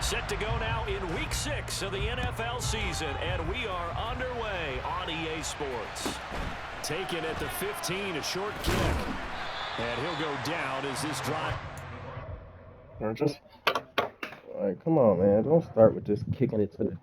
Set to go now in Week 6 of the NFL season, and we are underway on EA Sports. Taken at the 15, a short kick. And he'll go down as this drive. Just, like, come on, man. Don't start with just kicking it to the...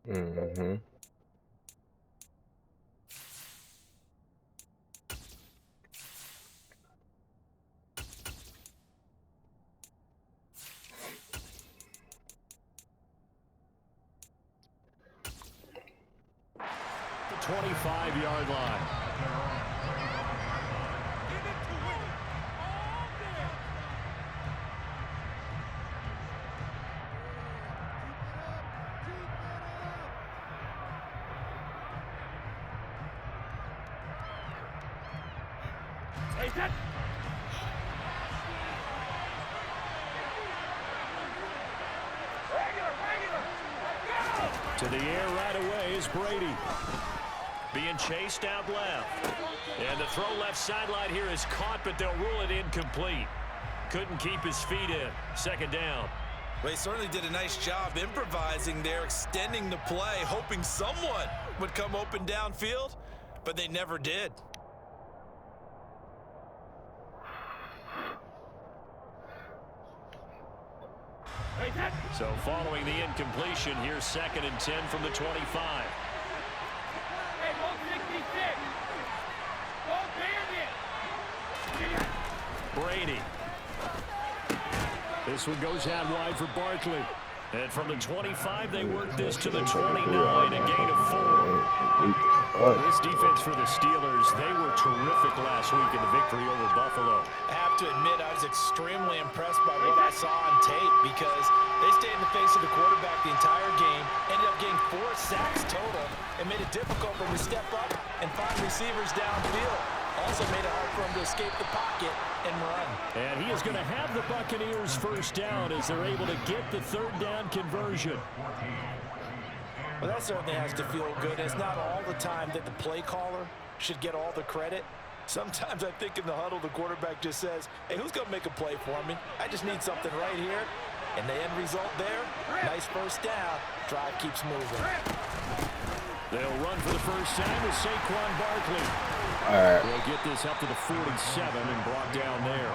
Mm-hmm. The 25-yard line. To the air right away is Brady. Being chased out left. And the throw left sideline here is caught, but they'll rule it incomplete. Couldn't keep his feet in. Second down. Well, he certainly did a nice job improvising there, extending the play, hoping someone would come open downfield, but they never did. So following the incompletion, here's 2nd and 10 from the 25. Brady. This one goes out wide for Barkley. And from the 25, they work this to the 29, a gain of 4. This defense for the Steelers, they were terrific last week in the victory over Buffalo. I have to admit, I was extremely impressed by what I saw on tape because they stayed in the face of the quarterback the entire game, ended up getting 4 sacks total, and made it difficult for him to step up and find receivers downfield. Also made it hard for him to escape the pocket and run. And he is going to have the Buccaneers first down as they're able to get the 3rd down conversion. Well, that certainly has to feel good. It's not all the time that the play caller should get all the credit. Sometimes I think in the huddle, the quarterback just says, hey, who's going to make a play for me? I just need something right here. And the end result there, nice first down. Drive keeps moving. They'll run for the first time with Saquon Barkley. All right. They'll get this up to the 47 and brought down there.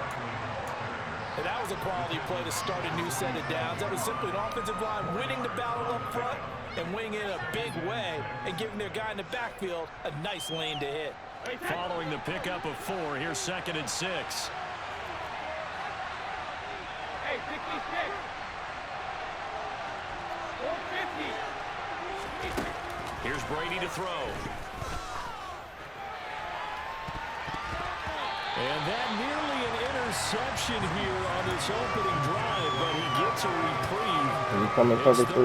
And that was a quality play to start a new set of downs. That was simply an offensive line winning the battle up front and winning it in a big way and giving their guy in the backfield a nice lane to hit. Following the pickup of 4, here's 2nd and 6. Hey, 66. 450. Here's Brady to throw. And that nearly an interception here on this opening drive, but he gets a reprieve. He's coming cover 3. He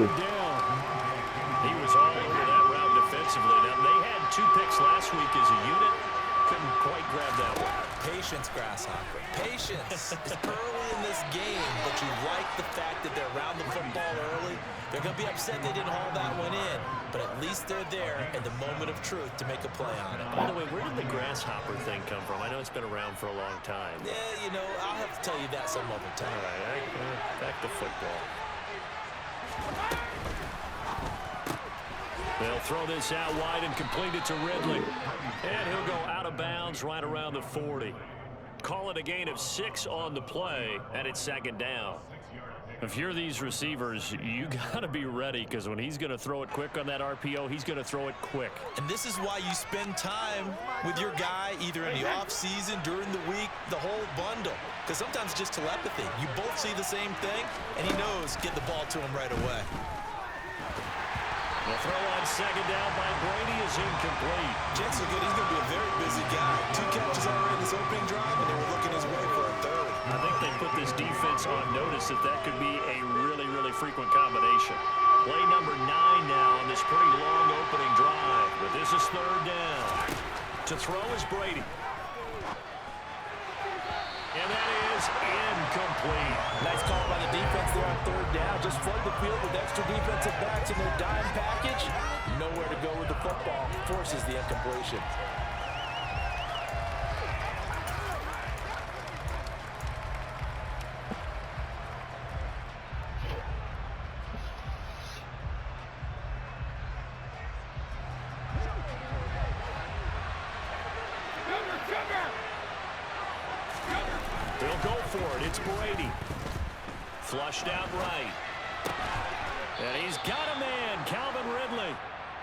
was all over that route defensively. Now, they had 2 picks last week as a unit. Couldn't quite grab that one. Patience, Grasshopper. Patience. It's early in this game, but you like the fact that they're around the football early. They're going to be upset they didn't haul that one in, but at least they're there in the moment of truth to make a play on it. By the way, where did the grasshopper thing come from? I know it's been around for a long time. Yeah, you know, I'll have to tell you that some other time. All right, back to football. They'll throw this out wide and complete it to Ridley. And he'll go out of bounds right around the 40. Call it a gain of 6 on the play, and it's second down. If you're these receivers, you got to be ready, because when he's going to throw it quick on that RPO, he's going to throw it quick. And this is why you spend time with your guy either in the offseason, during the week, the whole bundle. Because sometimes it's just telepathy. You both see the same thing, and he knows get the ball to him right away. The throw on second down by Brady is incomplete. Jack's so good, he's going to be a very busy guy. 2 catches already in this opening drive, and they were looking his way for a third. I think they put this defense on notice that that could be a really, really frequent combination. Play number 9 now on this pretty long opening drive. But this is third down. To throw is Brady. And that is incomplete. Nice call by the defense there on third down. Just flood the field with extra defensive backs in their dime package. Nowhere to go with the football. Forces the incompletion. They'll go for it. It's Brady. Flushed out right. And he's got a man, Calvin Ridley.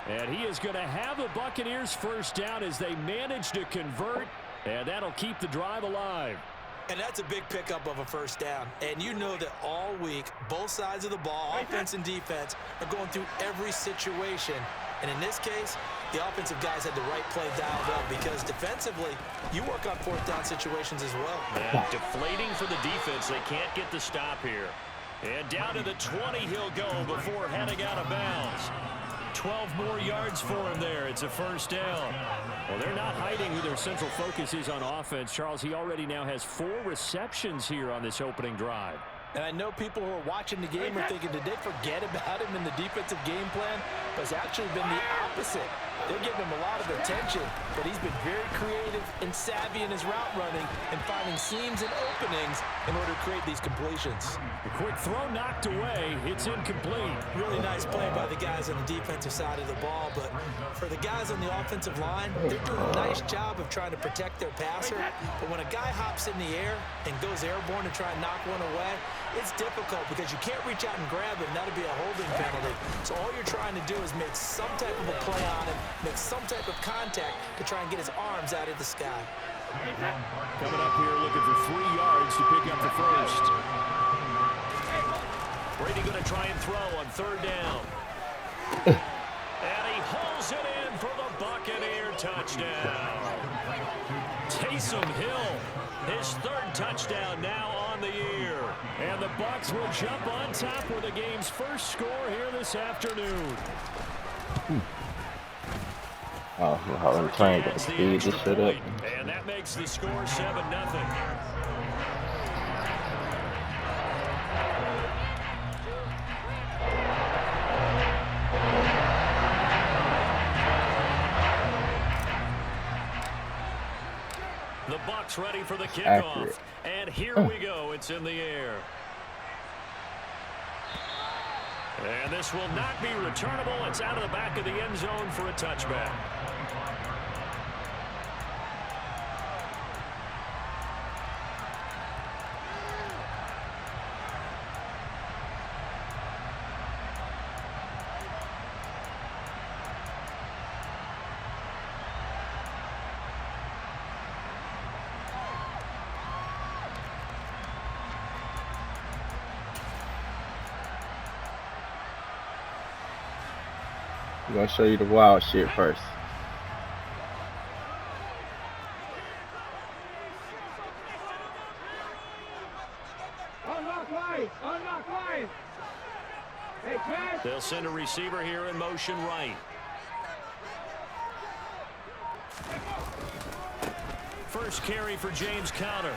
And he is going to have the Buccaneers first down as they manage to convert. And that'll keep the drive alive. And that's a big pickup of a first down. And you know that all week, both sides of the ball, offense and defense, are going through every situation. And in this case, the offensive guys had the right play dialed up, because defensively, you work on fourth down situations as well. And deflating for the defense. They can't get the stop here. And down to the 20 he'll go before heading out of bounds. 12 more yards for him there. It's a first down. Well, they're not hiding who their central focus is on offense. Charles, he already now has 4 receptions here on this opening drive. And I know people who are watching the game are thinking, did they forget about him in the defensive game plan? But it's actually been the opposite. They're giving him a lot of attention, but he's been very creative and savvy in his route running and finding seams and openings in order to create these completions. The quick throw knocked away. It's incomplete. Really nice play by the guys on the defensive side of the ball, but for the guys on the offensive line, they're doing a nice job of trying to protect their passer. But when a guy hops in the air and goes airborne to try and knock one away, it's difficult because you can't reach out and grab him. That'll be a holding penalty. So all you're trying to do is make some type of a play on him, make some type of contact to try and get his arms out of the sky. Coming up here looking for 3 yards to pick up the first. Brady going to try and throw on third down. And he hauls it in for the Buccaneer touchdown. Taysom Hill, his 3rd touchdown now on the year. And the Bucs will jump on top with the game's first score here this afternoon. Oh, I'm trying to speed this shit up. And that makes the score 7-0. The Bucs ready for the kickoff. Accurate. And here we go. It's in the air. And this will not be returnable. It's out of the back of the end zone for a touchback. I'm gonna show you the wild shit first. Unlock line! Unlock line! Hey, Chad! They'll send a receiver here in motion right. First carry for James Conner.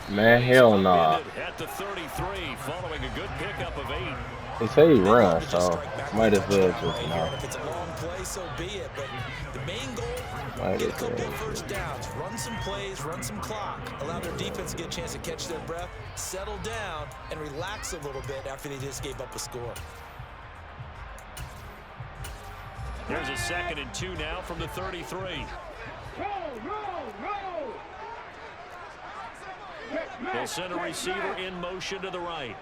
Man, hell nah. At the 33, following a good pickup of 8. They say he runs, so might as well just not. If it's a long play, so be it. But the main goal, get a couple of first downs, run some plays, run some clock, allow their defense to get a chance to catch their breath, settle down, and relax a little bit after they just gave up a score. There's a 2nd and 2 now from the 33. They'll send a receiver in motion to the right.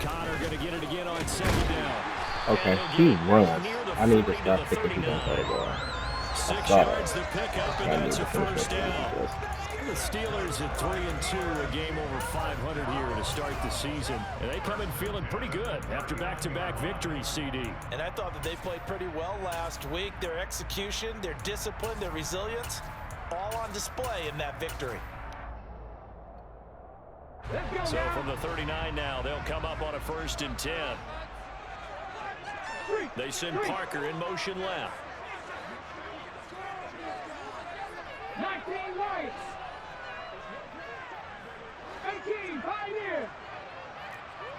Conner going to get it again on 2nd down. Okay, he runs. I need to stop picking people on third down. 6 yards the pickup, and that's a first down. The Steelers at 3-2, a game over 500 here to start the season. And they come in feeling pretty good after back-to-back victories, CD. And I thought that they played pretty well last week. Their execution, their discipline, their resilience, all on display in that victory. So from the 39 now, they'll come up on a 1st and 10. They send Parker in motion left. 19 right. 18, Pioneer.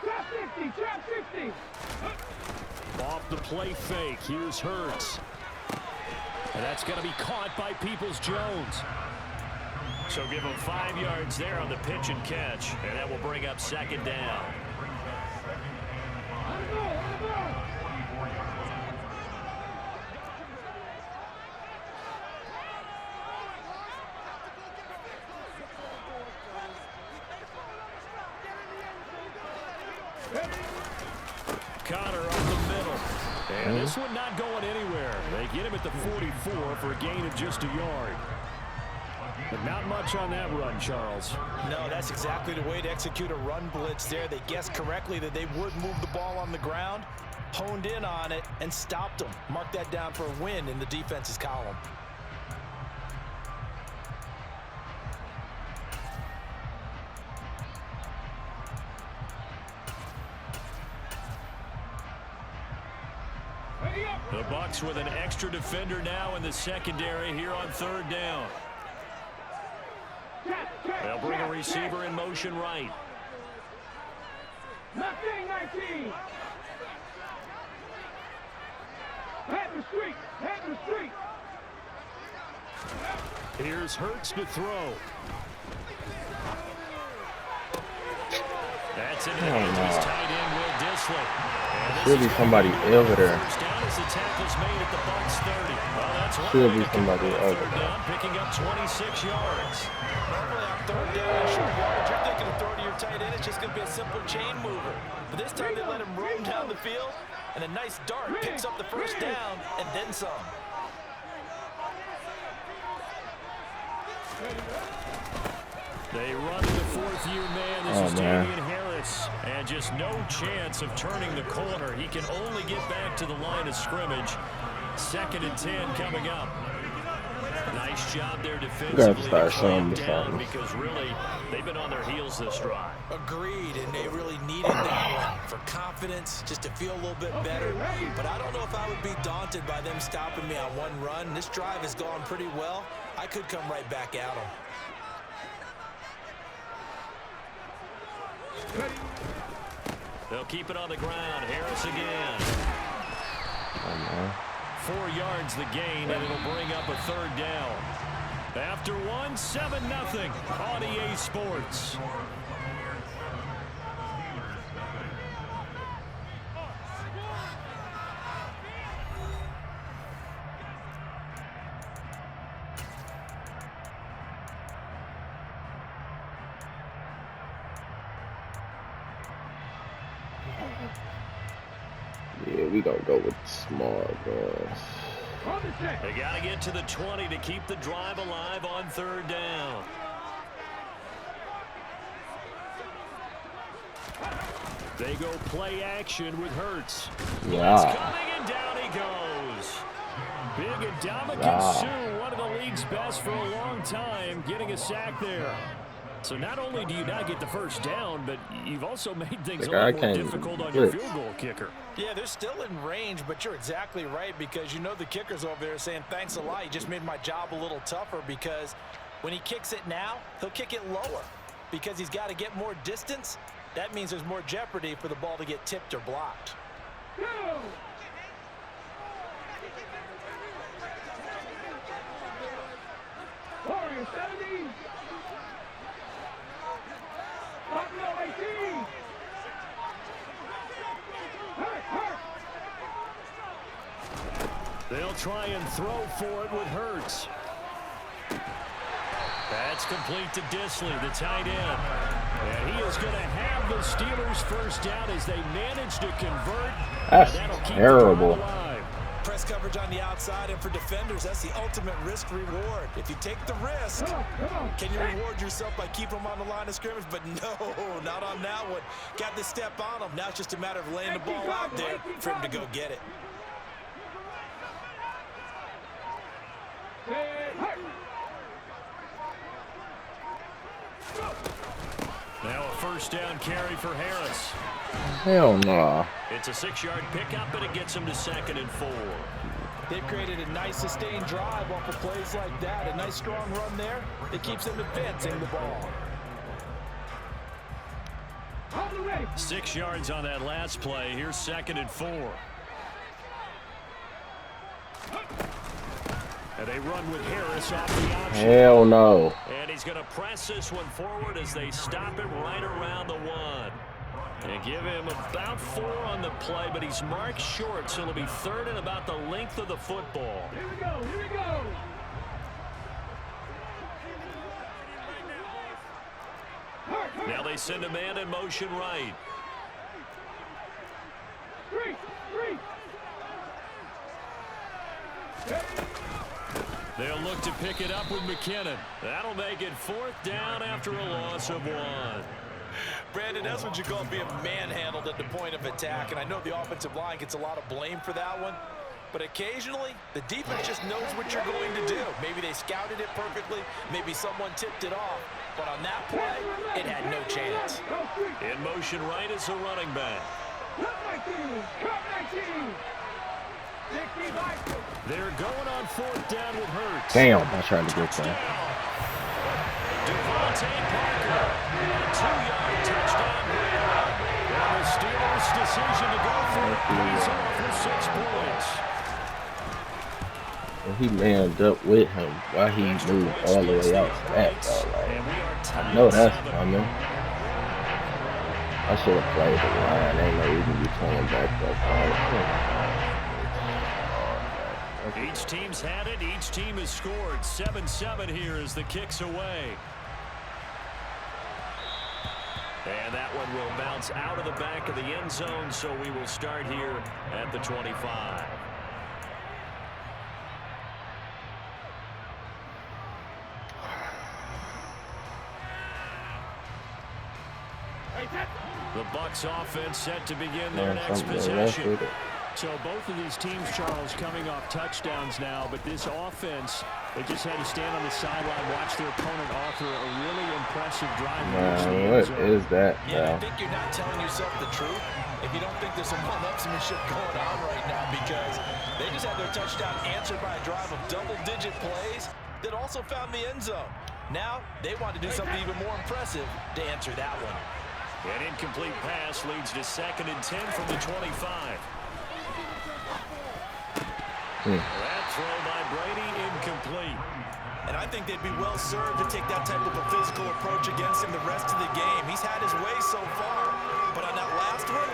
Trap 50, trap 50. Off the play fake, here's Hurts. And that's going to be caught by Peoples-Jones. So give him 5 yards there on the pitch and catch, and that will bring up 2nd down. Conner up the middle. And this one not going anywhere. They get him at the 44 for a gain of just a yard. But not much on that run, Charles. No, that's exactly the way to execute a run blitz there. They guessed correctly that they would move the ball on the ground, honed in on it, and stopped them. Mark that down for a win in the defense's column. The Bucs with an extra defender now in the secondary here on 3rd down. They'll bring a receiver in motion right. Nothing, 19. Head the street. Head the street. Here's Hurts to throw. That's it. He's tight end, Will Dissly. Should be somebody over there. First down as the tackle's made at the Bucs 30. Well, that's Should be somebody over there. Picking up 26 yards. Normally on 3rd down, short yardage, you're thinking of throw to your tight end. It's just going to be a simple chain mover. But this time they let him roam down the field, and a nice dart picks up the first down and then some. They run to the 4th-year man. This is Damian Harris. And just no chance of turning the corner. He can only get back to the line of scrimmage. 2nd and 10 coming up. Nice job there defensively to clamp down because really they've been on their heels this drive. Agreed, and they really needed that one for confidence, just to feel a little bit better. But I don't know if I would be daunted by them stopping me on one run. This drive has gone pretty well. I could come right back at them. They'll keep it on the ground. Harris again. 4 yards the gain, and it'll bring up a 3rd down. After 1, 7-0 on EA Sports. Yeah, we gonna go with small guys. They gotta get to the 20 to keep the drive alive on 3rd down. They go play action with Hurts. Yeah. It's coming, and down he goes. Big Ndamukong Suh, one of the league's best for a long time, getting a sack there. So not only do you not get the first down, but you've also made things a I lot more can't difficult on your blitz. field goal kicker. Yeah, they're still in range, but you're exactly right because you know the kicker's over there saying, thanks a lot. You just made my job a little tougher because when he kicks it now, he'll kick it lower because he's got to get more distance. That means there's more jeopardy for the ball to get tipped or blocked. Warriors 70. Buffalo 18. Hurt. They'll try and throw for it with Hurts. That's complete to Disley, the tight end. And he is going to have the Steelers first down as they manage to convert. That's that'll keep terrible. the drive alive. Press coverage on the outside, and for defenders, that's the ultimate risk reward. If you take the risk, can you reward yourself by keeping them on the line of scrimmage? But no, not on that one. Got to step on them. Now it's just a matter of laying the ball out there for him to go get it. Now a first down carry for Harris. Hell no. It's a 6-yard pickup, and it gets him to 2nd and 4. They've created a nice sustained drive off of plays like that. A nice strong run there that keeps them advancing the ball. 6 yards on that last play. Here's 2nd and 4. And they run with Harris off the option. Hell no. And he's going to press this one forward as they stop him right around the 1. And give him about 4 on the play, but he's marked short, so it'll be 3rd and about the length of the football. Here we go. Now they send a man in motion right. Three. They'll look to pick it up with McKinnon. That'll make it 4th down after a loss of 1. Brandon, that's what you call being manhandled at the point of attack, and I know the offensive line gets a lot of blame for that one, but occasionally the defense just knows what you're going to do. Maybe they scouted it perfectly, maybe someone tipped it off, but on that play, it had no chance. In motion right is the running back. They're going on 4th down with Hurts. Damn, I tried to get that. Devontae Parker, a 2-yard touchdown grab. And the Steelers' decision to go for it pays off for 6 points. And he manned up with him while he moved all the way out to that, though. Like, I know that's coming. I should have played the line. Ain't no reason to be playing back up. Each team's had it. Each team has scored. 7-7 here as the kick's away. And that one will bounce out of the back of the end zone, so we will start here at the 25. The Bucs offense set to begin their next possession. So both of these teams, Charles, coming off touchdowns now, but this offense, they just had to stand on the sideline, watch their opponent author a really impressive drive. What is that? Yeah, I think you're not telling yourself the truth if you don't think there's some one-upsmanship going on right now, because they just had their touchdown answered by a drive of double-digit plays that also found the end zone. Now they want to do something even more impressive to answer that one. An incomplete pass leads to 2nd and 10 from the 25. That throw by Brady incomplete. And I think they'd be well served to take that type of a physical approach against him the rest of the game. He's had his way so far, but on that last one,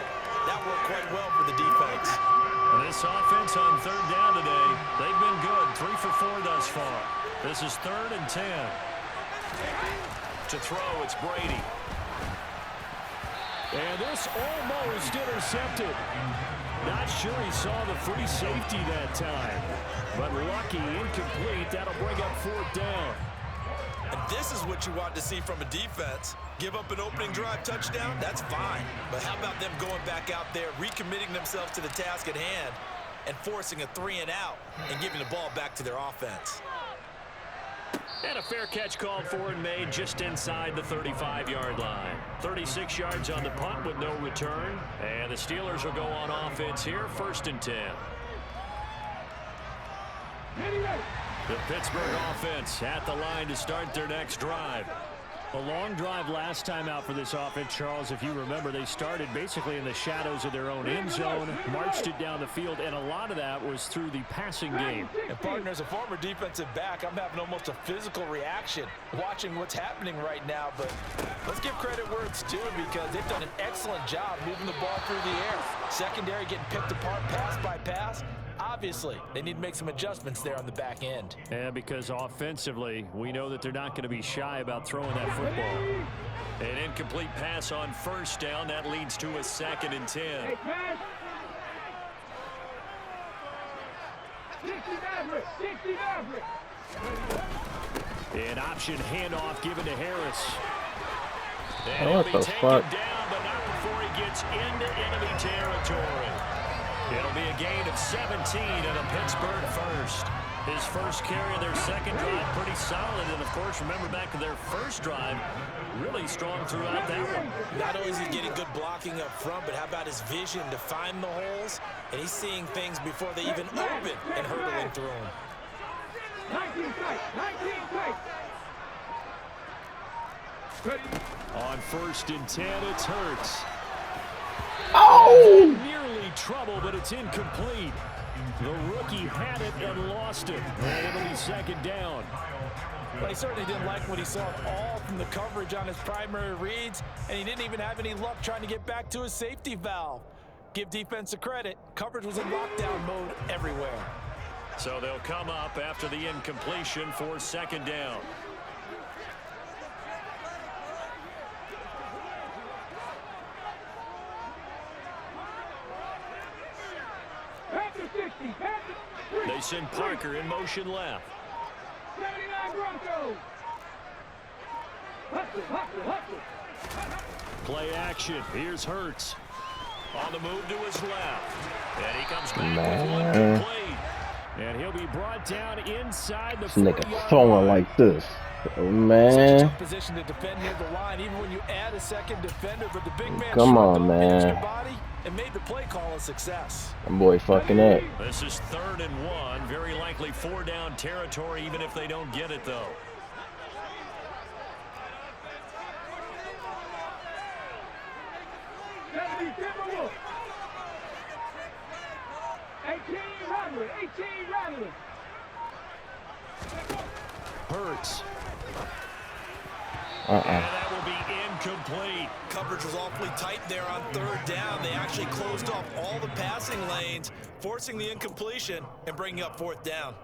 that worked quite well for the defense. And this offense on 3rd down today, they've been good. 3 for 4 thus far. This is 3rd and 10. To throw, it's Brady. And this almost intercepted. Not sure he saw the free safety that time. But lucky, incomplete. That'll bring up 4th down. And this is what you want to see from a defense. Give up an opening drive touchdown, that's fine. But how about them going back out there, recommitting themselves to the task at hand, and forcing a 3-and-out and giving the ball back to their offense? And a fair catch called for and made just inside the 35-yard line. 36 yards on the punt with no return. And the Steelers will go on offense here, 1st and 10. The Pittsburgh offense at the line to start their next drive. A long drive last time out for this offense, Charles. If you remember, they started basically in the shadows of their own end zone, marched it down the field, and a lot of that was through the passing game. And partner, as a former defensive back, I'm having almost a physical reaction watching what's happening right now. But let's give credit where it's due, because they've done an excellent job moving the ball through the air. Secondary getting picked apart pass by pass. Obviously, they need to make some adjustments there on the back end. And because offensively, we know that they're not going to be shy about throwing that football. An incomplete pass on 1st down. That leads to a 2nd and 10. An option handoff given to Harris. And what he'll the be taken fuck? down, but not before he gets into enemy territory. It'll be a gain of 17 and a Pittsburgh 1st. His first carry of their 2nd drive, pretty solid. And, of course, remember back to their 1st drive, really strong throughout that one. Not only is he getting good blocking up front, but how about his vision to find the holes? And he's seeing things before they even open and hurdling through them. 19 tight, 19 tight. On 1st and 10, it's Hurts. Oh! Nearly trouble, but it's incomplete. The rookie had it and lost it. And it'll be 2nd down. Well, he certainly didn't like what he saw all from the coverage on his primary reads, and he didn't even have any luck trying to get back to his safety valve. Give defense a credit. Coverage was in lockdown mode everywhere. So they'll come up after the incompletion for 2nd down. They send Parker in motion left. 79 Broncos. Hustle. Play action. Here's Hurts. On the move to his left. And he comes back with one complete. And he'll be brought down inside the 40-yard Nigga throwing like this. Oh, man. Such a tough position to defend near the line, even when you add a 2nd defender. But the big man Come on, man. body and made the play call a success. That boy fucking up. This is 3rd and 1. Very likely 4-down territory, even if they don't get it, though. Timberwolves. 18 Rattler. Hurts. Uh-uh. And that will be incomplete. Coverage was awfully tight there on 3rd down. They actually closed off all the passing lanes, forcing the incompletion and bringing up 4th down.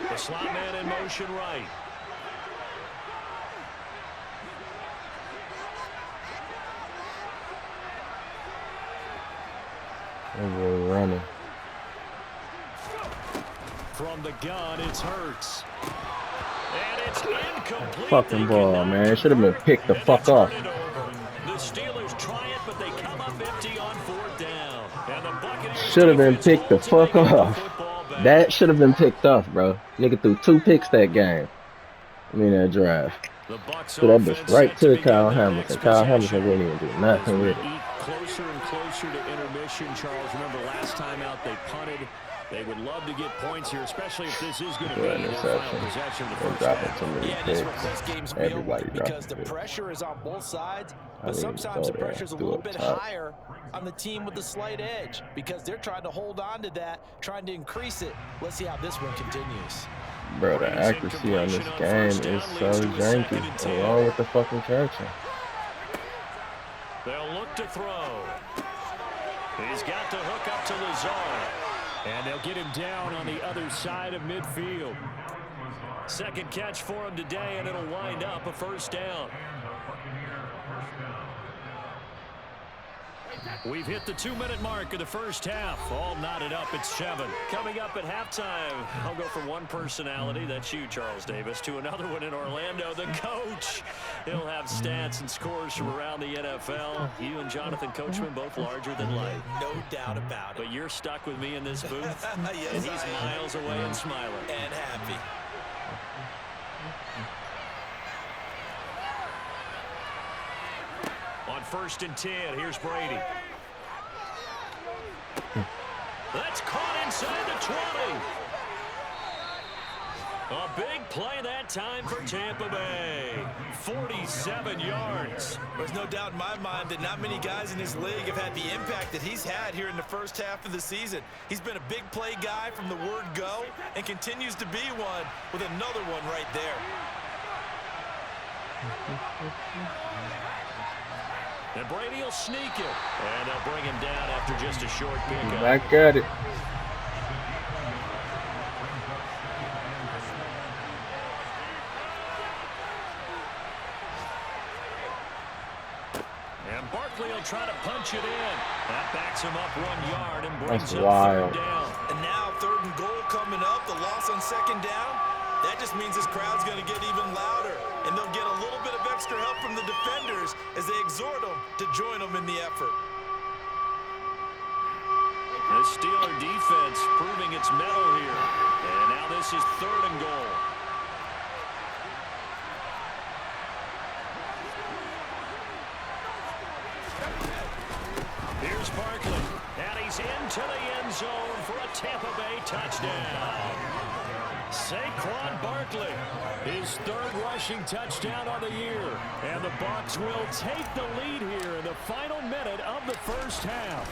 The slot man in motion right. That boy running. From the gun, it's Hurts. And it's incomplete. Fucking ball, man. It should have been picked the fuck off. The Steelers try it, but they come up empty on 4th down. And the Buccaneers Should have been picked the fuck off. That should have been picked off, bro. Nigga threw 2 picks that game. I mean, that drive. So that bitch right to Kyle Hamilton. Kyle Hamilton wouldn't even do nothing with it. Closer and closer to intermission, Charles. Remember last time out they punted. They would love to get points here, especially if this is going to be their final possession of the first half. Yeah, this request game's real because the pressure is on both sides, but sometimes the pressure is a little bit higher on the team with the slight edge because they're trying to hold on to that, trying to increase it. Let's see how this one continues. Bro, the accuracy on this game is so janky, along with the fucking catching. They'll look to throw. He's got to hook up to Lazard. And they'll get him down on the other side of midfield. 2nd catch for him today, and it'll wind up a 1st down. We've hit the 2-minute mark of the first half. All knotted up at 7. Coming up at halftime, I'll go from one personality, that's you, Charles Davis, to another one in Orlando, the coach. He'll have stats and scores from around the NFL. You and Jonathan Coachman both larger than life. No doubt about it. But you're stuck with me in this booth, Yes, and he's miles away and smiling. And happy. On 1st and 10, here's Brady. That's caught inside the 20. A big play that time for Tampa Bay. 47 yards. There's no doubt in my mind that not many guys in this league have had the impact that he's had here in the first half of the season. He's been a big play guy from the word go and continues to be one with another one right there. And Brady will sneak it. And they'll bring him down after just a short pickup. Back at it. And Barkley will try to punch it in. That backs him up 1 yard and brings That's up wild. 3rd down. And now 3rd and goal coming up. The loss on 2nd down. That just means this crowd's going to get even louder. And they'll get a little bit of extra help from the defenders as they exhort them to join them in the effort. The Steeler defense proving its mettle here. And now this is 3rd and goal. Here's Barkley. And he's into the end zone for a Tampa Bay touchdown. Saquon Barkley, his 3rd rushing touchdown on the year. And the Bucs will take the lead here in the final minute of the first half.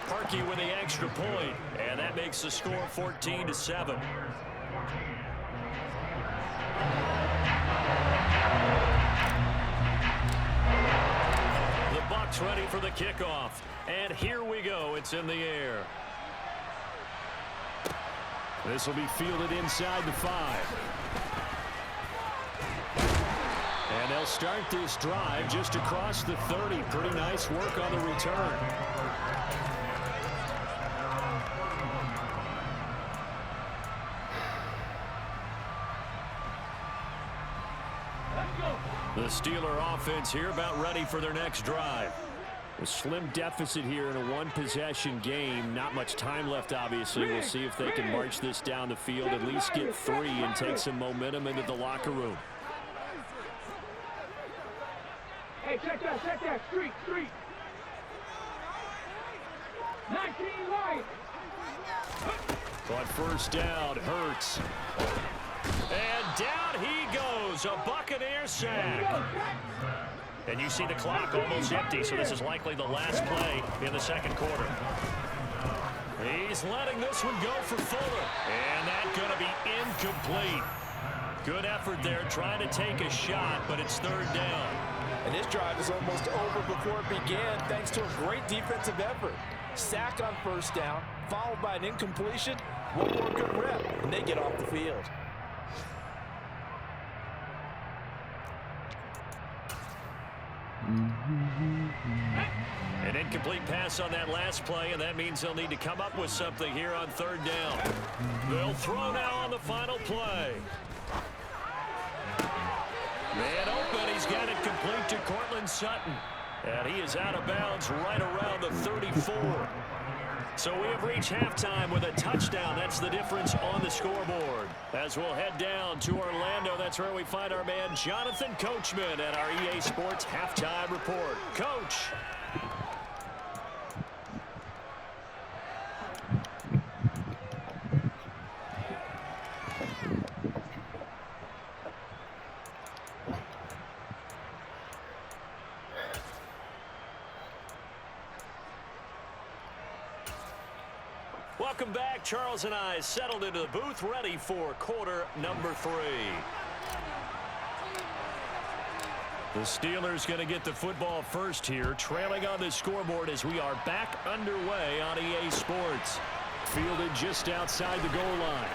Parkey with the extra point, and that makes the score 14-7. The Bucs ready for the kickoff, and here we go. It's in the air. This will be fielded inside the 5. And they'll start this drive just across the 30. Pretty nice work on the return. The Steeler offense here about ready for their next drive. A slim deficit here in a one-possession game. Not much time left, obviously. We'll see if they can march this down the field, at least get 3 and take some momentum into the locker room. Hey, check that, street. 19 right. On 1st down, Hurts. And down he goes, a Buccaneer sack. And you see the clock almost empty, so this is likely the last play in the 2nd quarter. He's letting this one go for Fuller. And that's going to be incomplete. Good effort there, trying to take a shot, but it's 3rd down. And this drive is almost over before it began thanks to a great defensive effort. Sack on 1st down, followed by an incompletion. One more good rep, and they get off the field. An incomplete pass on that last play, and that means they'll need to come up with something here on 3rd down. They'll throw now on the final play. Man open, he's got it complete to Cortland Sutton. And he is out of bounds right around the 34. So we have reached halftime with a touchdown. That's the difference on the scoreboard. As we'll head down to Orlando, that's where we find our man Jonathan Coachman at our EA Sports Halftime Report. Coach. Welcome back. Charles and I settled into the booth, ready for quarter number 3. The Steelers going to get the football first here, trailing on the scoreboard as we are back underway on EA Sports. Fielded just outside the goal line.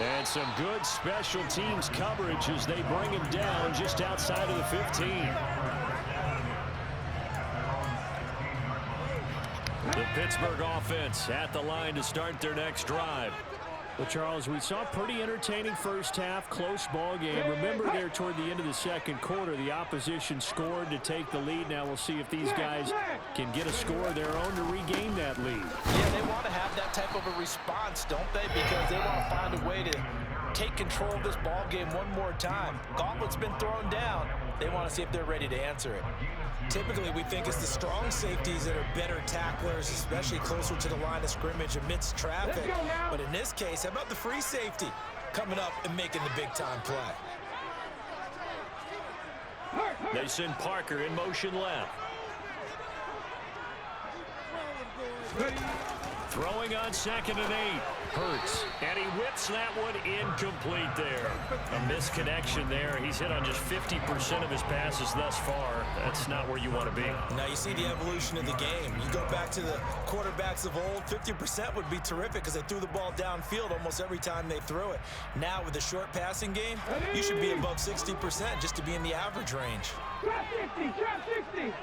And some good special teams coverage as they bring him down just outside of the 15. The Pittsburgh offense at the line to start their next drive. Well, Charles, we saw a pretty entertaining first half, close ball game. Remember there toward the end of the second quarter, the opposition scored to take the lead. Now we'll see if these guys can get a score of their own to regain that lead. Yeah, they want to have that type of a response, don't they? Because they want to find a way to take control of this ball game one more time. Gauntlet's been thrown down. They want to see if they're ready to answer it. Typically, we think it's the strong safeties that are better tacklers, especially closer to the line of scrimmage amidst traffic. But in this case, how about the free safety coming up and making the big-time play? They send Parker in motion left. Throwing on 2nd and 8. Hurts. And he whips that one incomplete there. A misconnection there. He's hit on just 50% of his passes thus far. That's not where you want to be. Now you see the evolution of the game. You go back to the quarterbacks of old, 50% would be terrific because they threw the ball downfield almost every time they threw it. Now with the short passing game, you should be above 60% just to be in the average range. Trap 60, trap 60.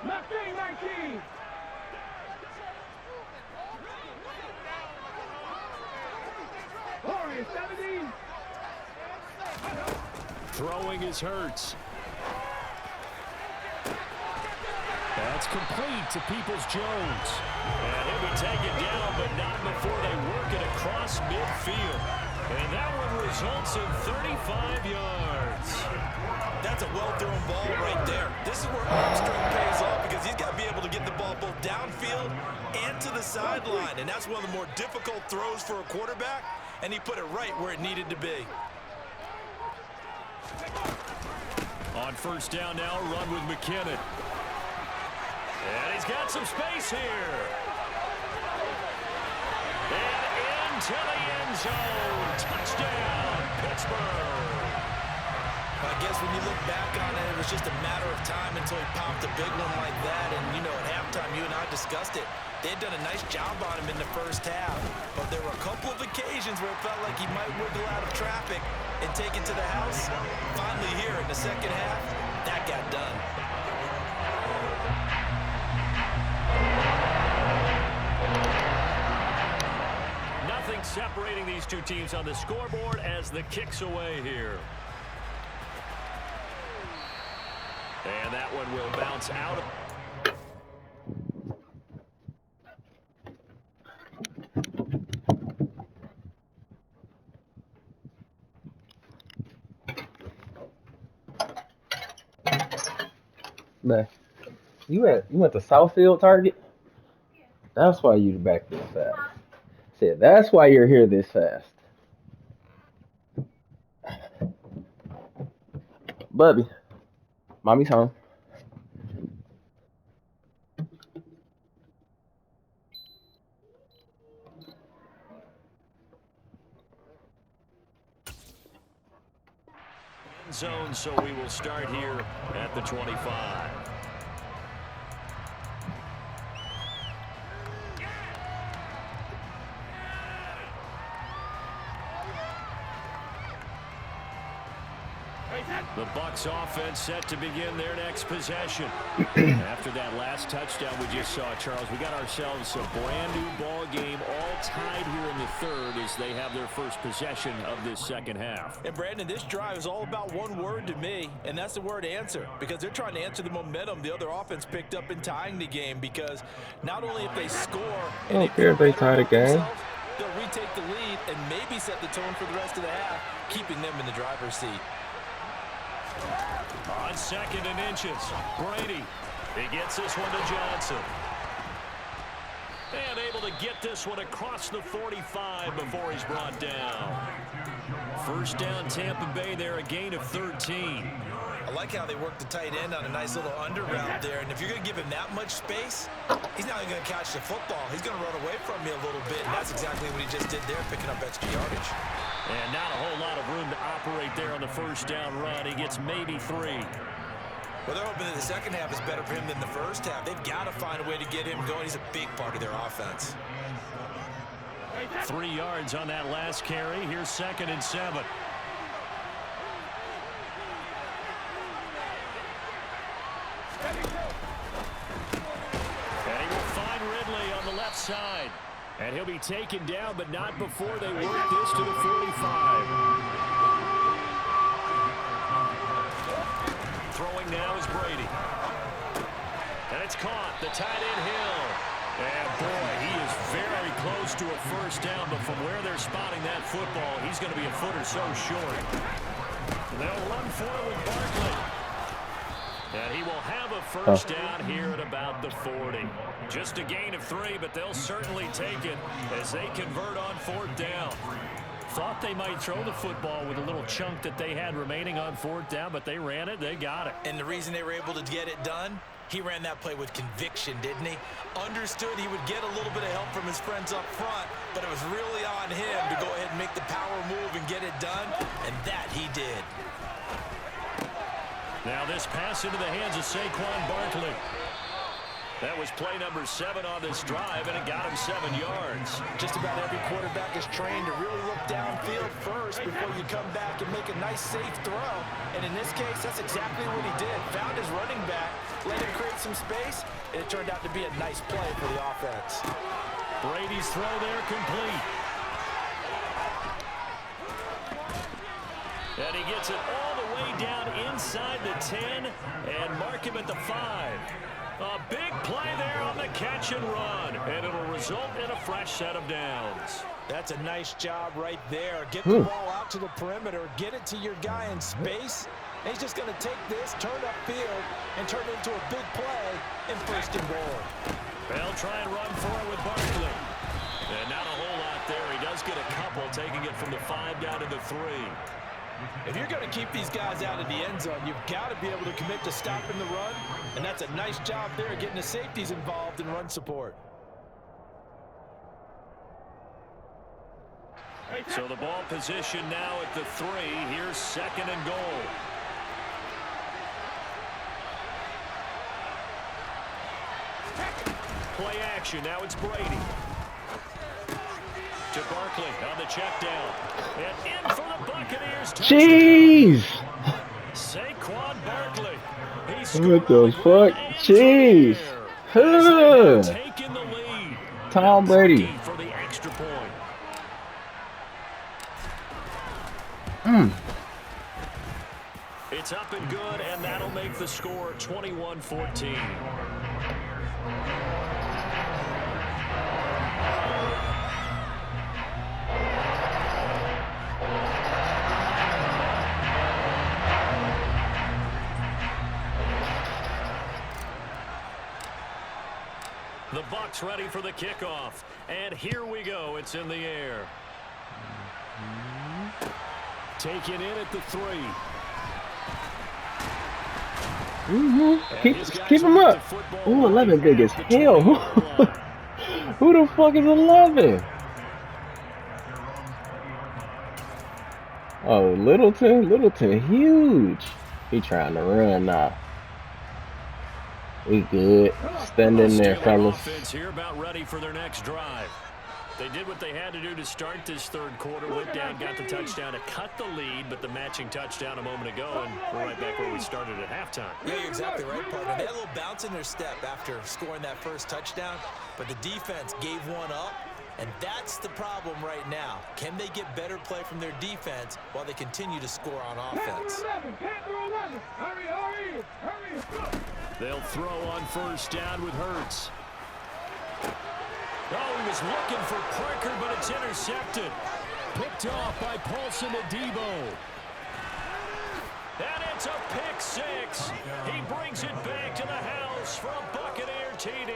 Left wing 19. Warriors 17. Throwing is Hurts. That's complete to Peoples-Jones. And he'll be taken down, but not before they work it across midfield. And that one results in 35 yards. That's a well-thrown ball right there. This is where arm strength pays off because he's got to be able to get the ball both downfield and to the sideline. And that's one of the more difficult throws for a quarterback, and he put it right where it needed to be. On first down now, run with McKinnon. And he's got some space here. And into the end zone. Touchdown, Pittsburgh. I guess when you look back on it, it was just a matter of time until he popped a big one like that. And, you know, at halftime, you and I discussed it. They had done a nice job on him in the first half. But there were a couple of occasions where it felt like he might wiggle out of traffic and take it to the house. Finally here in the second half, that got done. Nothing separating these two teams on the scoreboard as the kick's away here. And that one will bounce out. Man, you went to Southfield Target? That's why you back this fast. Said that's why you're here this fast. Bubby, mommy's home. Zone, so we will start here at the 25. The Bucs offense set to begin their next possession. After that last touchdown we just saw, Charles, we got ourselves a brand new ball game, all tied here in the third as they have their first possession of this second half. And Brandon, this drive is all about one word to me, and that's the word answer, because they're trying to answer the momentum the other offense picked up in tying the game, because not only if they score and I don't care if they tie the game. they'll retake the lead and maybe set the tone for the rest of the half, keeping them in the driver's seat. On 2nd and inches, Brady. He gets this one to Johnson. And able to get this one across the 45 before he's brought down. First down, Tampa Bay there, a gain of 13. I like how they work the tight end on a nice little under route there. And if you're going to give him that much space, he's not going to catch the football. He's going to run away from me a little bit. And that's exactly what he just did there, picking up extra yardage. And not a whole lot of room to operate there on the first down run. He gets maybe 3. Well, they're hoping that the second half is better for him than the first half. They've got to find a way to get him going. He's a big part of their offense. 3 yards on that last carry. Here's 2nd and 7. And he will find Ridley on the left side. And he'll be taken down, but not before they work this to the 45. Throwing now is Brady. And it's caught. The tight end Hill. And boy, he is very close to a first down, but from where they're spotting that football, he's going to be a foot or so short. They'll run for it with Barkley. And he will have a first down here at about the 40. Just a gain of 3, but they'll certainly take it as they convert on 4th down. Thought they might throw the football with a little chunk that they had remaining on 4th down, but they ran it, they got it. And the reason they were able to get it done, he ran that play with conviction, didn't he? Understood he would get a little bit of help from his friends up front, but it was really on him to go ahead and make the power move and get it done, and that he did. Now this pass into the hands of Saquon Barkley. That was play number 7 on this drive, and it got him 7 yards. Just about every quarterback is trained to really look downfield first before you come back and make a nice, safe throw. And in this case, that's exactly what he did. Found his running back, let him create some space, and it turned out to be a nice play for the offense. Brady's throw there complete. And he gets it all the way down inside the 10 and mark him at the 5. A big play there on the catch and run, and it'll result in a fresh set of downs. That's a nice job right there. Get the ball out to the perimeter, get it to your guy in space, and he's just going to take this, turn upfield, and turn it into a big play in 1st and goal. They'll try and run for it with Barkley. And not a whole lot there. He does get a couple, taking it from the 5 down to the 3. If you're going to keep these guys out of the end zone, you've got to be able to commit to stopping the run, and that's a nice job there getting the safeties involved in run support. So the ball position now at the 3. Here's 2nd and goal. Play action. Now it's Brady. To Barkley on the check down. And in for the Buccaneers. Jeez! Saquon Barkley. What the fuck? Jeez! Taking the lead. Tom Brady. For the extra point. It's up and good, and that'll make the score 21-14. The Bucs ready for the kickoff. And here we go. It's in the air. Taken in at the 3. Keep him up. Ooh, 11 big as hell. Who the fuck is 11? Oh, Littleton huge. He trying to run now. We good. Stand in there, fellas. Offense here about ready for their next drive. They did what they had to do to start this 3rd quarter. Went down, got the touchdown to cut the lead, but the matching touchdown a moment ago, and we're right back where we started at halftime. Yeah, you're exactly right, partner. They had a little bounce in their step after scoring that first touchdown, but the defense gave one up, and that's the problem right now. Can they get better play from their defense while they continue to score on offense? Hurry. They'll throw on 1st down with Hurts. Oh, he was looking for Parker, but it's intercepted. Picked off by Paulson Adebo. And it's a pick 6. He brings it back to the house for a Buccaneer TD.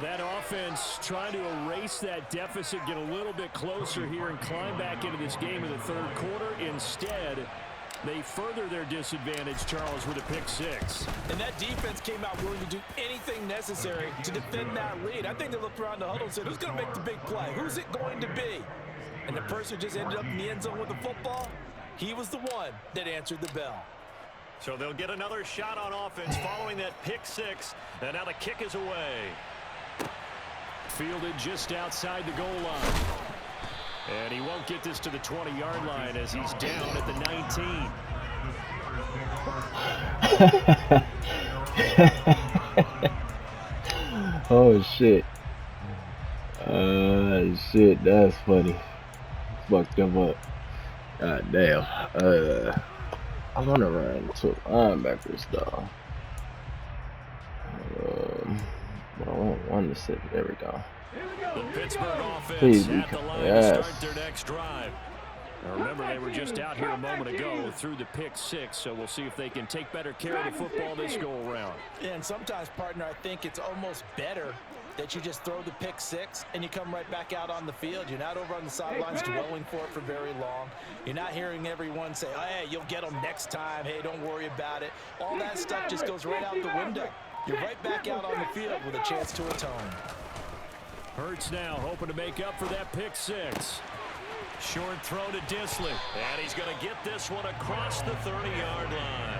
That offense trying to erase that deficit, get a little bit closer here and climb back into this game in the 3rd quarter. Instead, they further their disadvantage, Charles, with a pick 6. And that defense came out willing to do anything necessary to defend that lead. I think they looked around the huddle and said, who's going to make the big play? Who's it going to be? And the person who just ended up in the end zone with the football, he was the one that answered the bell. So they'll get another shot on offense following that pick 6. And now the kick is away. Fielded just outside the goal line. And he won't get this to the 20-yard line as he's down at the 19. Oh, shit. Shit, that's funny. Fucked them up. God damn. I want to run to linebackers though. But I want one to sit. There we go. The Pittsburgh offense Please be at the line to start their next drive. Now remember, they were just out here a moment ago through the pick six, so we'll see if they can take better care of the football this go-around. Yeah, and sometimes, partner, I think it's almost better that you just throw the pick six and you come right back out on the field. You're not over on the sidelines dwelling for it for very long. You're not hearing everyone say, oh, hey, you'll get them next time. Hey, don't worry about it. All that stuff just goes right out the window. You're right back out on the field with a chance to atone. Hurts now hoping to make up for that pick six. Short throw to Disley. And he's going to get this one across the 30-yard line.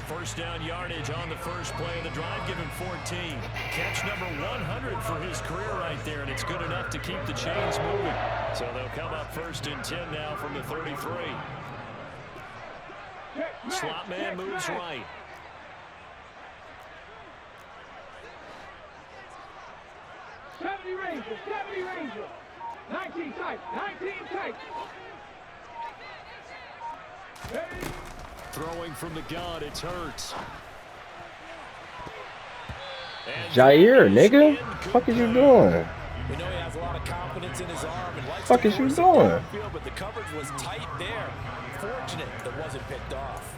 First down yardage on the first play of the drive, give him 14. Catch number 100 for his career right there, and it's good enough to keep the chains moving. So they'll come up first and 10 now from the 33. Slot man moves right. Ranger, 70 Ranger. 19 tight, 19 tight. Ready? Throwing from the gun, it's Hurts. Jair, nigga, what the fuck is you doing? We know he has a lot of confidence in his arm and likes Fuck to is you force it doing? downfield, but the coverage was tight there. Fortunate that wasn't picked off.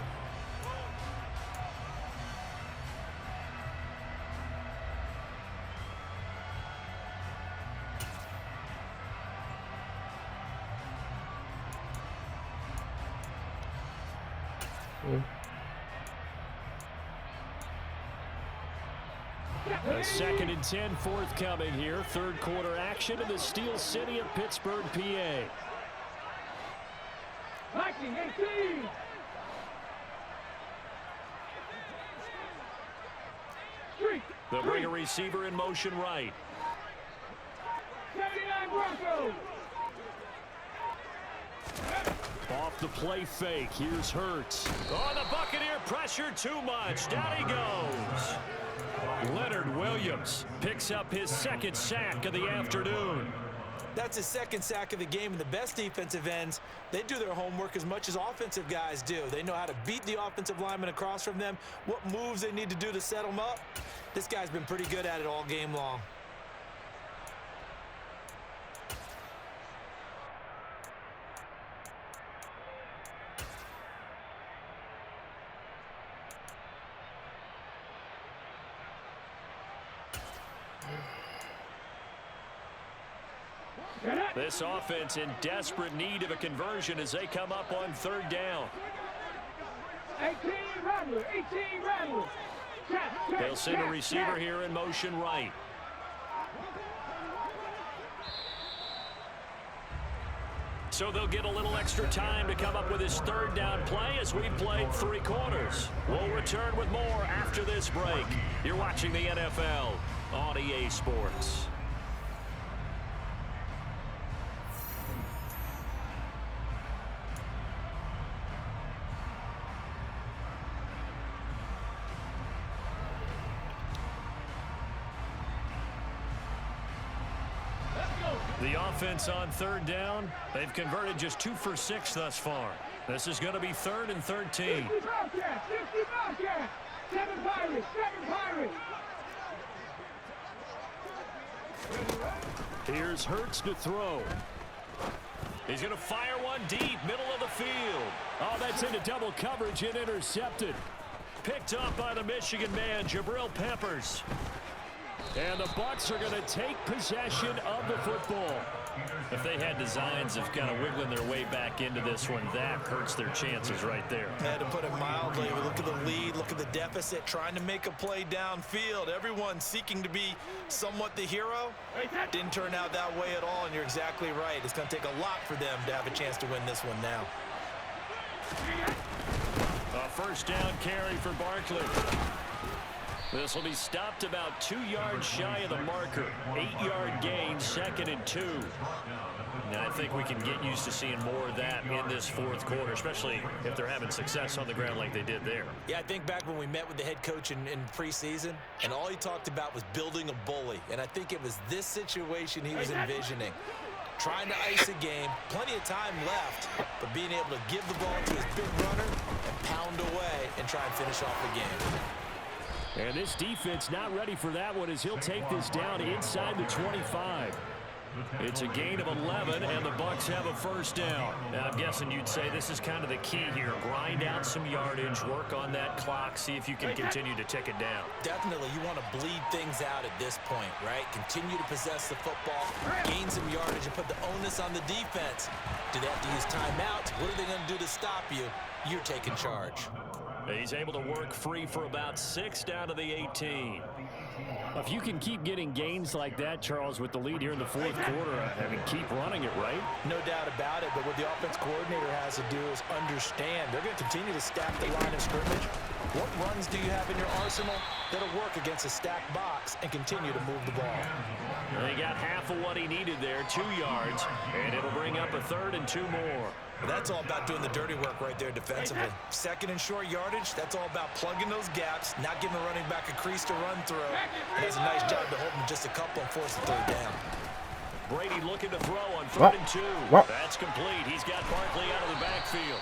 A 2nd and 10 forthcoming here. Third quarter action in the Steel City of Pittsburgh, PA. 19-18. They'll bring a receiver in motion right. 79 Broncos. Off the play fake. Here's Hurts. Oh, the Buccaneer pressure too much. Down he goes. Leonard Williams picks up his 2nd sack of the afternoon. That's his 2nd sack of the game, and the best defensive ends, they do their homework as much as offensive guys do. They know how to beat the offensive lineman across from them, what moves they need to do to set them up. This guy's been pretty good at it all game long. This offense in desperate need of a conversion as they come up on 3rd down. 18 Rattler, 18 Rattler. They'll send a receiver here in motion right. So they'll get a little extra time to come up with his 3rd down play as we've played 3 quarters. We'll return with more after this break. You're watching the NFL on EA Sports. The offense on 3rd down, they've converted just 2 for 6 thus far. This is going to be 3rd and 13. 60 Bobcats, 60 Bobcats. 7 Pirates, 7 Pirates. Here's Hurts to throw. He's going to fire one deep, middle of the field. Oh, that's into double coverage and intercepted. Picked up by the Michigan man, Jabril Peppers. And the Bucs are going to take possession of the football. If they had designs of kind of wiggling their way back into this one, that hurts their chances right there. Yeah, to put it mildly, look at the lead, look at the deficit, trying to make a play downfield. Everyone seeking to be somewhat the hero. Didn't turn out that way at all, and you're exactly right. It's going to take a lot for them to have a chance to win this one now. A 1st down carry for Barkley. This will be stopped about 2 yards shy of the marker. 8-yard gain, 2nd and 2. And I think we can get used to seeing more of that in this fourth quarter, especially if they're having success on the ground like they did there. Yeah, I think back when we met with the head coach in preseason, and all he talked about was building a bully. And I think it was this situation he was envisioning. Trying to ice a game, plenty of time left, but being able to give the ball to his big runner and pound away and try and finish off the game. And this defense not ready for that one as he'll take this down inside the 25. It's a gain of 11, and the Bucs have a first down. Now, I'm guessing you'd say this is kind of the key here. Grind out some yardage, work on that clock, see if you can continue to tick it down. Definitely, you want to bleed things out at this point, right? Continue to possess the football, gain some yardage, and put the onus on the defense. Do they have to use timeouts? What are they going to do to stop you? You're taking charge. He's able to work free for about 6 down to the 18. If you can keep getting gains like that, Charles, with the lead here in the fourth quarter, I mean, keep running it, right? No doubt about it, but what the offense coordinator has to do is understand they're going to continue to stack the line of scrimmage. What runs do you have in your arsenal that'll work against a stacked box and continue to move the ball? He got half of what he needed there, 2 yards, and it'll bring up a 3rd and 2 more. Well, that's all about doing the dirty work right there defensively. 2nd and short yardage, that's all about plugging those gaps, not giving the running back a crease to run through. He does a nice job to hold him just a couple and force the 3rd down. Brady looking to throw on 3rd and 2. That's complete. He's got Barkley out of the backfield.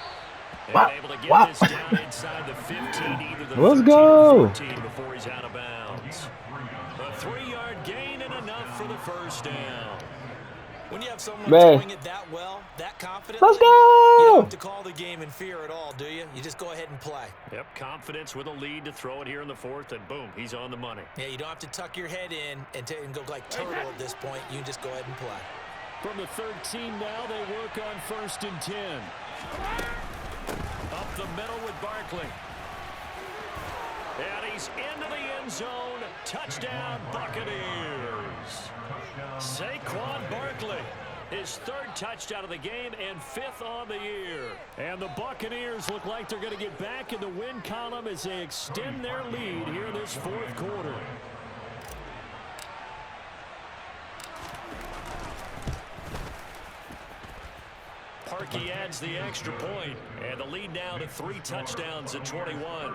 And able to get this down inside the 15, either the 13 or 14 before he's out of bounds. A 3-yard gain and enough for the first down. When you have someone doing it that well, that confidently, let's go! You don't have to call the game in fear at all, do you? You just go ahead and play. Yep, confidence with a lead to throw it here in the 4th, and boom, he's on the money. Yeah, you don't have to tuck your head in and go like turtle at this point. You just go ahead and play. From the 13 now, they work on 1st and 10. Up the middle with Barkley. And he's into the end zone. Touchdown, Buccaneers. Saquon Barkley, his 3rd touchdown of the game and 5th on the year. And the Buccaneers look like they're going to get back in the win column as they extend their lead here in this 4th quarter. Parkey adds the extra point, and the lead now to 3 touchdowns at 21.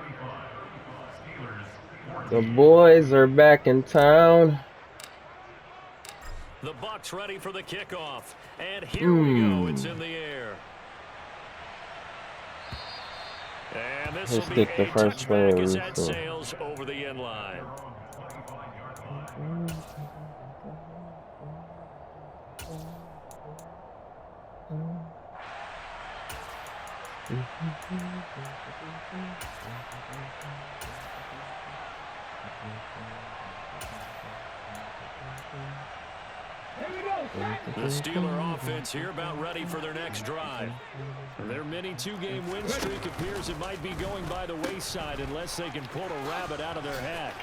The boys are back in town. The Bucs ready for the kickoff, and here we go. It's in the air. And this will be a touchback as that sails over the end line. The Steeler offense here about ready for their next drive. Their mini 2-game win streak appears it might be going by the wayside unless they can pull a rabbit out of their hat.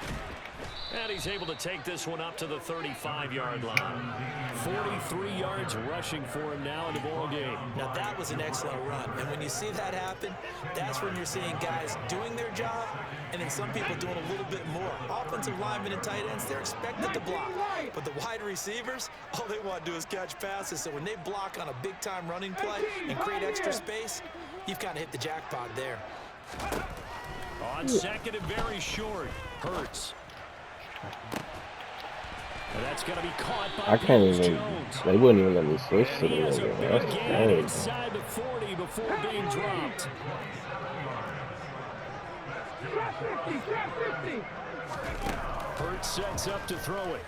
And he's able to take this one up to the 35-yard line. 43 yards rushing for him now in the ball game. Now that was an excellent run. And when you see that happen, that's when you're seeing guys doing their job and then some people doing a little bit more. Offensive linemen and tight ends, they're expected to block. But the wide receivers, all they want to do is catch passes. So when they block on a big-time running play and create extra space, you've kind of hit the jackpot there. On 2nd and very short, Hurts. And that's going to be caught by I can't even. Jones. They wouldn't even let me switch to the He has a nigga. big That's gain crazy. inside the 40 before being dropped. Hurts sets up to throw it.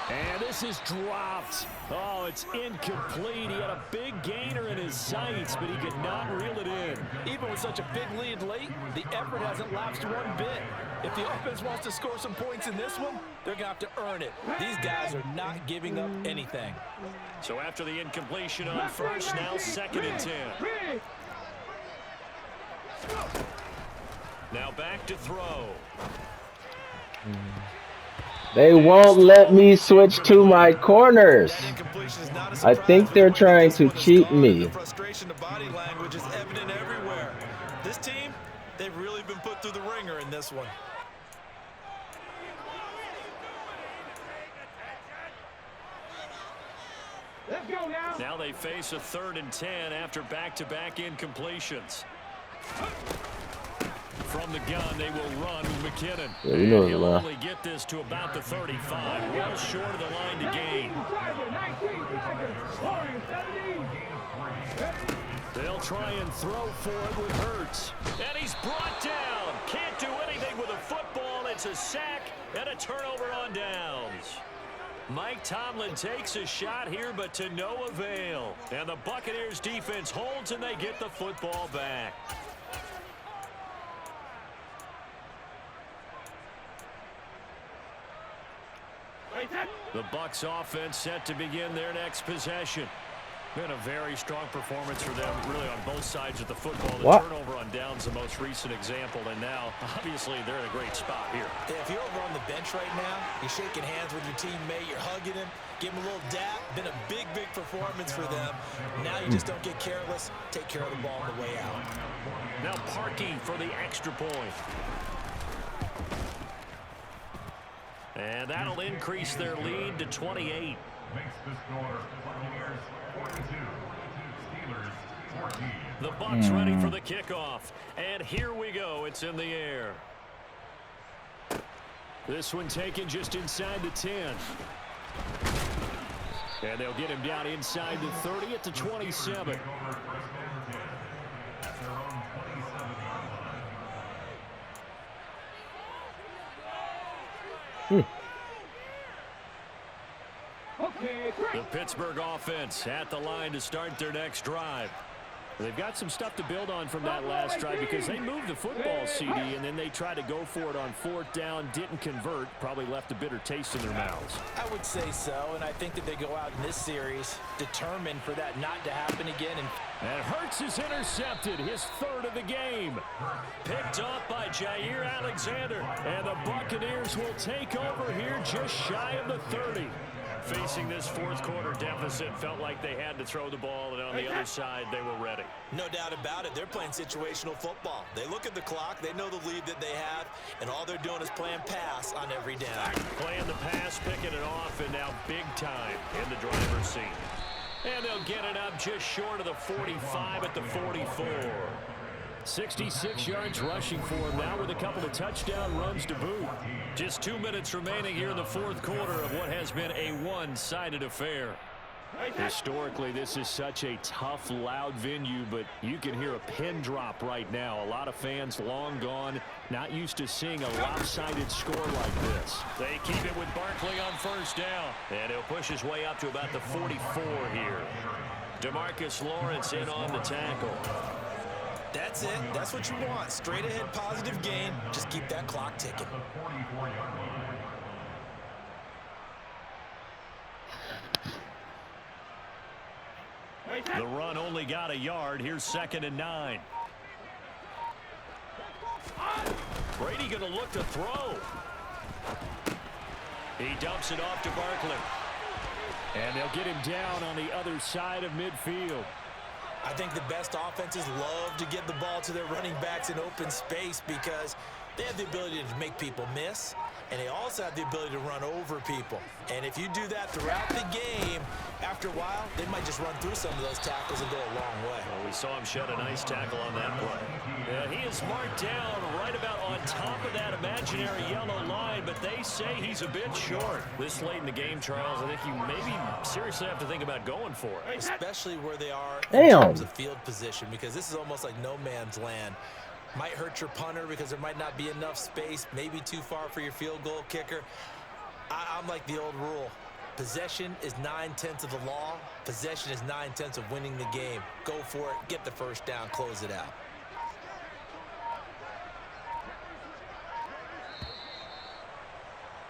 And this is dropped. Oh, it's incomplete. He had a big gainer in his sights, but he could not reel it in. Even with such a big lead late, the effort hasn't lapsed one bit. If the offense wants to score some points in this one, they're going to have to earn it. These guys are not giving up anything. So after the incompletion on 1st, now 2nd and 10. Now back to throw. They won't let me switch to my corners. I think they're trying to cheat me. The frustration, the body language is evident everywhere. This team, they've really been put through the ringer in this one. Let's go now. Now they face a 3rd and 10 after back-to-back incompletions. From the gun, they will run with McKinnon. Yeah, we know and he'll it's only get this to about the 35. Well short of the line to gain. 19 seconds. 17. They'll try and throw for it with Hurts. And he's brought down. Can't do anything with a football. It's a sack and a turnover on downs. Mike Tomlin takes a shot here, but to no avail. And the Buccaneers defense holds, and they get the football back. The Bucs offense set to begin their next possession. Been a very strong performance for them, really, on both sides of the football. The turnover on downs, the most recent example, and now, obviously, they're in a great spot here. Yeah, if you're over on the bench right now, you're shaking hands with your teammate, you're hugging him, give him a little dap. Been a big, big performance for them. Now you just don't get careless. Take care of the ball on the way out. Now Parkey for the extra point. And that'll increase their lead to 28. Makes the score Buccaneers 42, Steelers 14. The Bucs ready for the kickoff. And here we go. It's in the air. This one taken just inside the 10. And they'll get him down inside the 30 at the 27. The Pittsburgh offense at the line to start their next drive. They've got some stuff to build on from that last drive because they moved the football, CD, and then they tried to go for it on 4th down, didn't convert, probably left a bitter taste in their mouths. I would say so, and I think that they go out in this series determined for that not to happen again. And Hurts is intercepted, his 3rd of the game. Picked up by Jair Alexander, and the Buccaneers will take over here just shy of the 30. Facing this 4th quarter deficit, felt like they had to throw the ball, and on the other side, they were ready. No doubt about it. They're playing situational football. They look at the clock, they know the lead that they have, and all they're doing is playing pass on every down. Playing the pass, picking it off, and now big time in the driver's seat. And they'll get it up just short of the 45 at the 44. 66 yards rushing for him now with a couple of touchdown runs to boot. Just 2 minutes remaining here in the 4th quarter of what has been a one-sided affair. Historically, this is such a tough, loud venue, but you can hear a pin drop right now. A lot of fans long gone, not used to seeing a lopsided score like this. They keep it with Barkley on 1st down, and he'll push his way up to about the 44 here. DeMarcus Lawrence in on the tackle. That's it. That's what you want. Straight ahead positive gain. Just keep that clock ticking. The run only got a yard. Here's 2nd and 9. Brady going to look to throw. He dumps it off to Barkley. And they'll get him down on the other side of midfield. I think the best offenses love to get the ball to their running backs in open space because they have the ability to make people miss, and they also have the ability to run over people. And if you do that throughout the game, after a while, they might just run through some of those tackles and go a long way. Well, we saw him shed a nice tackle on that play. Yeah, he is marked down right about on top of that imaginary yellow line, but they say he's a bit short. This late in the game, Charles, I think you maybe seriously have to think about going for it. Especially where they are in terms of field position, because this is almost like no man's land. Might hurt your punter because there might not be enough space, maybe too far for your field goal kicker. I'm like the old rule. Possession is 9/10 of the law. Possession is 9/10 of winning the game. Go for it, get the 1st down, close it out.